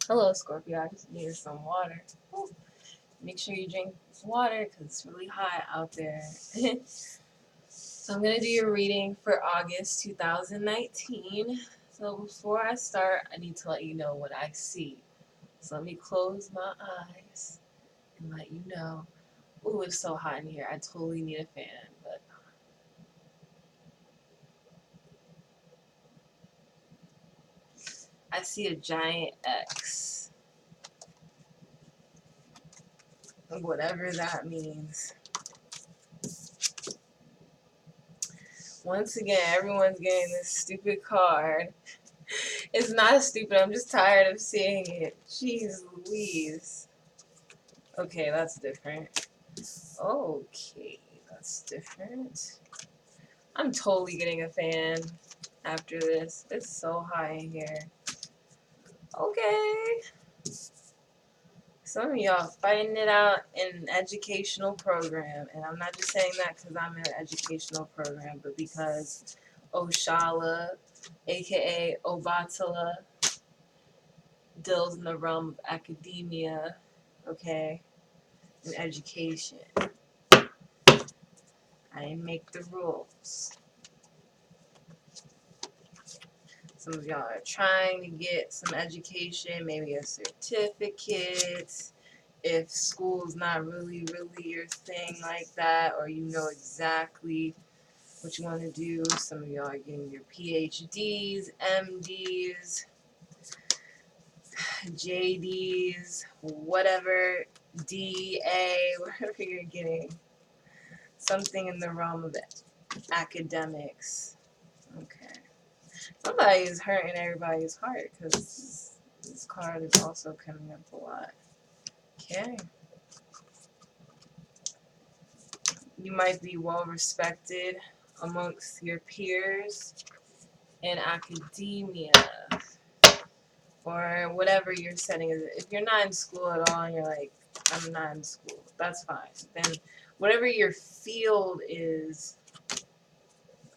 Hello, Scorpio. I just needed some water. Ooh. Make sure you drink water because it's really hot out there. So I'm going to do your reading for August 2019. So before I start, I need to let you know what I see. So let me close my eyes and let you know. Ooh, it's so hot in here. I totally need a fan, but I see a giant X. Whatever that means. Once again, everyone's getting this stupid card. It's not stupid. I'm just tired of seeing it. Jeez Louise. Okay, that's different. Okay, that's different. I'm totally getting a fan after this. It's so high in here. Okay. Some of y'all fighting it out in an educational program. And I'm not just saying that because I'm in an educational program, but because Oshala, aka Obatala, deals in the realm of academia, okay, and education. I make the rules. Some of y'all are trying to get some education, maybe a certificate. If school's not really your thing like that, or you know exactly what you want to do, some of y'all are getting your PhDs, MDs, JDs, whatever, DA, whatever you're getting. Something in the realm of academics. Okay. Somebody is hurting everybody's heart because this card is also coming up a lot. Okay. You might be well respected amongst your peers in academia or whatever your setting is. If you're not in school at all and you're like, I'm not in school, that's fine. Then whatever your field is,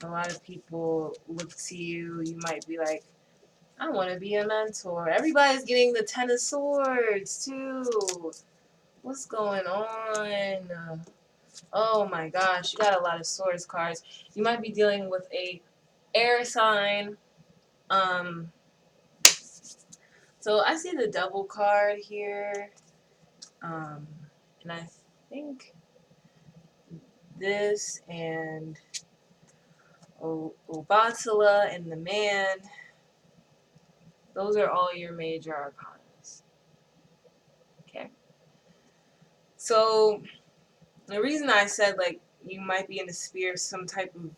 a lot of people look to you. You might be like, I want to be a mentor. Everybody's getting the Ten of Swords, too. What's going on? Oh my gosh, you got a lot of swords cards. You might be dealing with a air sign. Um, so I see the Devil card here. Um, and I think this and Obatala and the Man, those are all your major arcanas. Okay. So the reason I said like you might be in the sphere of some type of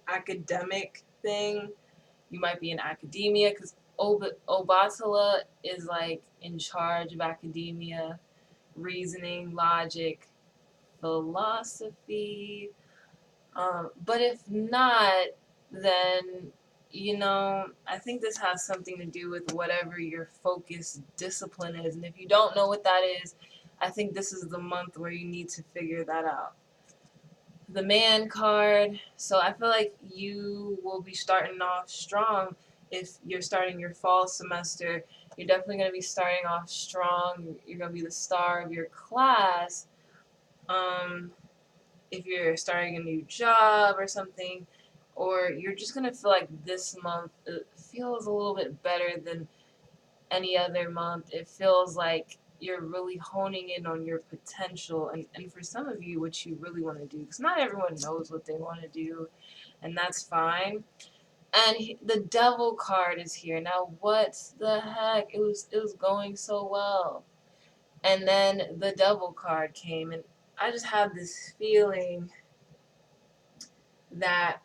academic thing, you might be in academia because Obatala is like in charge of academia, reasoning, logic, philosophy. But if not, then I think this has something to do with whatever your focus discipline is. And if you don't know what that is, I think this is the month where you need to figure that out. The Man card. So I feel like you will be starting off strong if you're starting your fall semester. You're definitely going to be starting off strong. You're going to be the star of your class. Um, if you're starting a new job or something, or you're just going to feel like this month it feels a little bit better than any other month. It feels like you're really honing in on your potential, and for some of you, what you really want to do, because not everyone knows what they want to do, and that's fine. And the Devil card is here. Now, what the heck? It was going so well, and then the Devil card came, and I just have this feeling that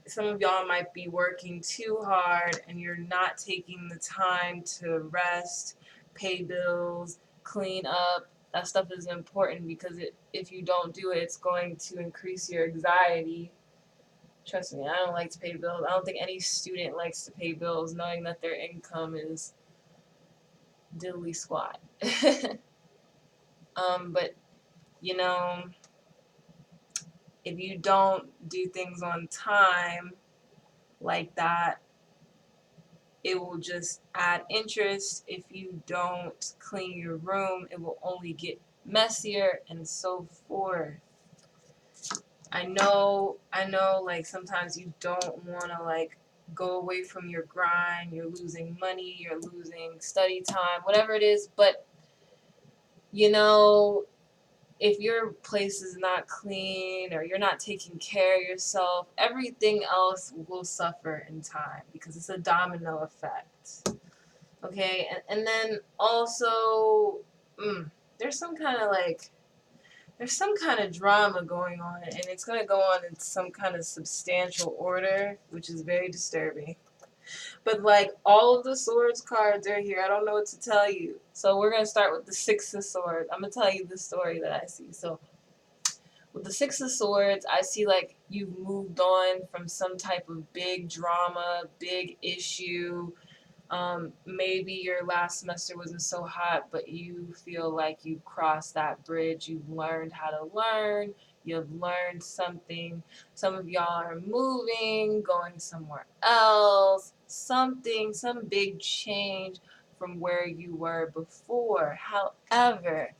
some of y'all might be working too hard and you're not taking the time to rest, pay bills, clean up. That stuff is important because if you don't do it, it's going to increase your anxiety. Trust me, I don't like to pay bills. I don't think any student likes to pay bills knowing that their income is diddly squat. But, you know, if you don't do things on time like that, it will just add interest. If you don't clean your room, it will only get messier and so forth. I know, like sometimes you don't want to like go away from your grind. You're losing money, you're losing study time, whatever it is. But you know, if your place is not clean or you're not taking care of yourself, everything else will suffer in time because it's a domino effect. Okay, and then also, there's some kind of like there's some kind of drama going on, and it's going to go on in some kind of substantial order, which is very disturbing. But like all of the swords cards are here. I don't know what to tell you. So we're going to start with the Six of Swords. I'm going to tell you the story that I see. So with the Six of Swords, I see like you've moved on from some type of big drama, big issue. Maybe your last semester wasn't so hot, but you feel like you've crossed that bridge. You've learned how to learn. You've learned something. Some of y'all are moving, going somewhere else, something, some big change from where you were before. However,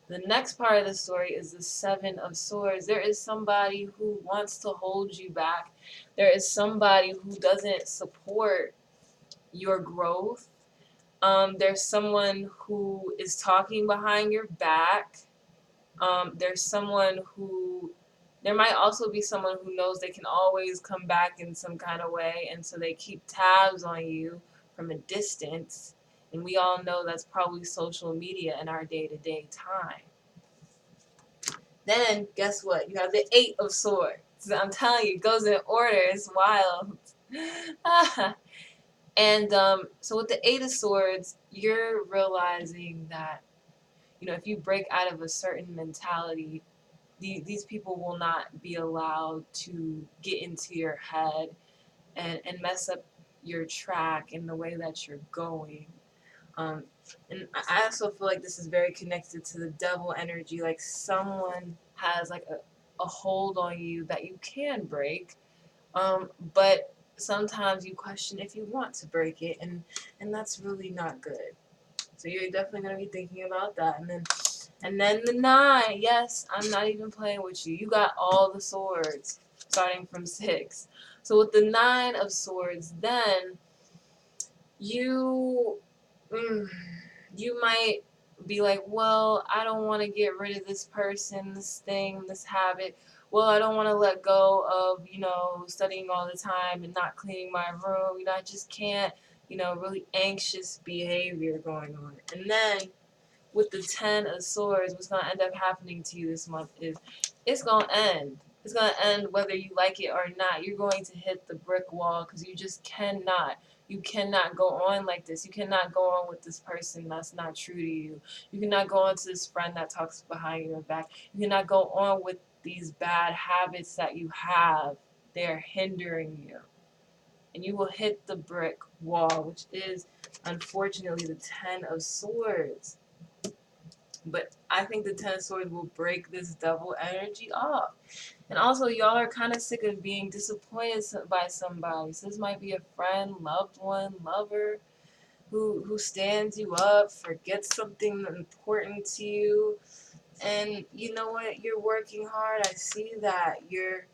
the next part of the story is the Seven of Swords. There is somebody who wants to hold you back. There is somebody who doesn't support your growth. There's someone who is talking behind your back. There's someone who, there might also be someone who knows they can always come back in some kind of way, and so they keep tabs on you from a distance. And we all know that's probably social media in our day to day time. Then, guess what? You have the Eight of Swords. I'm telling you, it goes in order. It's wild. And so with the Eight of Swords, you're realizing that, if you break out of a certain mentality, these people will not be allowed to get into your head and mess up your track in the way that you're going. Um, and I also feel like this is very connected to the devil energy. Like someone has like a hold on you that you can break, but sometimes you question if you want to break it, and that's really not good. So you're definitely gonna be thinking about that, and then the Nine. Yes, I'm not even playing with you. You got all the swords starting from six. So with the Nine of Swords, then you mm, you might be like, well, I don't want to get rid of this person, this thing, this habit. Well, I don't want to let go of, studying all the time and not cleaning my room. I just can't, really anxious behavior going on. And then with the Ten of Swords, what's going to end up happening to you this month is it's going to end. It's going to end whether you like it or not. You're going to hit the brick wall because you just cannot. You cannot go on like this. You cannot go on with this person that's not true to you. You cannot go on to this friend that talks behind your back. You cannot go on with these bad habits that you have. They're hindering you. And you will hit the brick wall, which is unfortunately the Ten of Swords. But I think the Ten of Swords will break this double energy off. And also, y'all are kind of sick of being disappointed by somebody. So this might be a friend, loved one, lover, who stands you up, forgets something important to you. And you know what? You're working hard. I see that. You're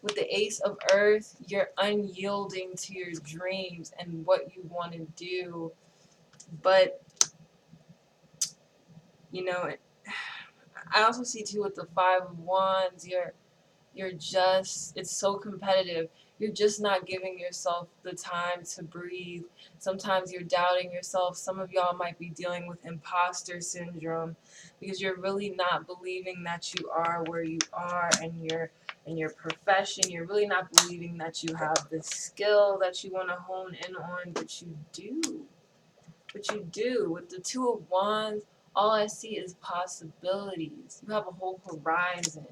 with the Ace of Earth. You're unyielding to your dreams and what you want to do. But you know, I also see too with the Five of Wands, you're just, it's so competitive. You're just not giving yourself the time to breathe. Sometimes you're doubting yourself. Some of y'all might be dealing with imposter syndrome because you're really not believing that you are where you are in your profession. You're really not believing that you have the skill that you want to hone in on, but you do. But you do. With the Two of Wands, all I see is possibilities. You have a whole horizon.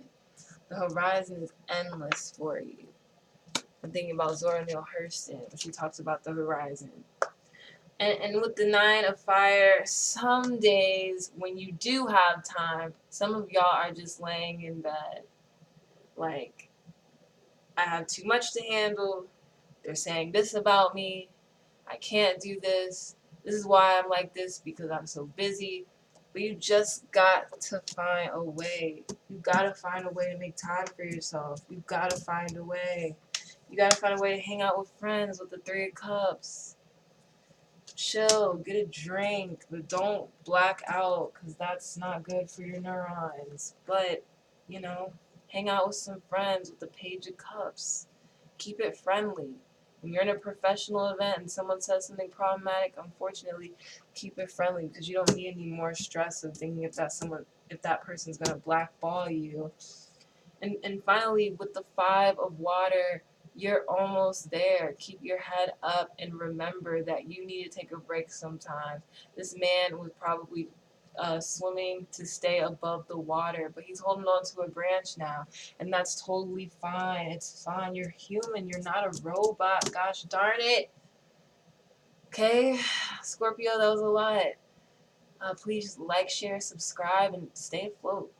The horizon is endless for you. I'm thinking about Zora Neale Hurston when she talks about the horizon. And with the Nine of Fire, some days when you do have time, some of y'all are just laying in bed. Like, I have too much to handle. They're saying this about me. I can't do this. This is why I'm like this, because I'm so busy. But you just got to find a way. You gotta find a way to make time for yourself. You gotta find a way. You gotta find a way to hang out with friends with the Three of Cups. Chill, get a drink, but don't black out because that's not good for your neurons. But, you know, hang out with some friends with the Page of Cups. Keep it friendly. When you're in a professional event and someone says something problematic, unfortunately, keep it friendly because you don't need any more stress of thinking if that person's gonna blackball you. And finally, with the Five of Water, you're almost there. Keep your head up and remember that you need to take a break sometimes. This man was probably swimming to stay above the water, but he's holding on to a branch now, and that's totally fine. It's fine. You're human. You're not a robot. Gosh darn it. Okay, Scorpio, that was a lot. Please like, share, subscribe, and stay afloat.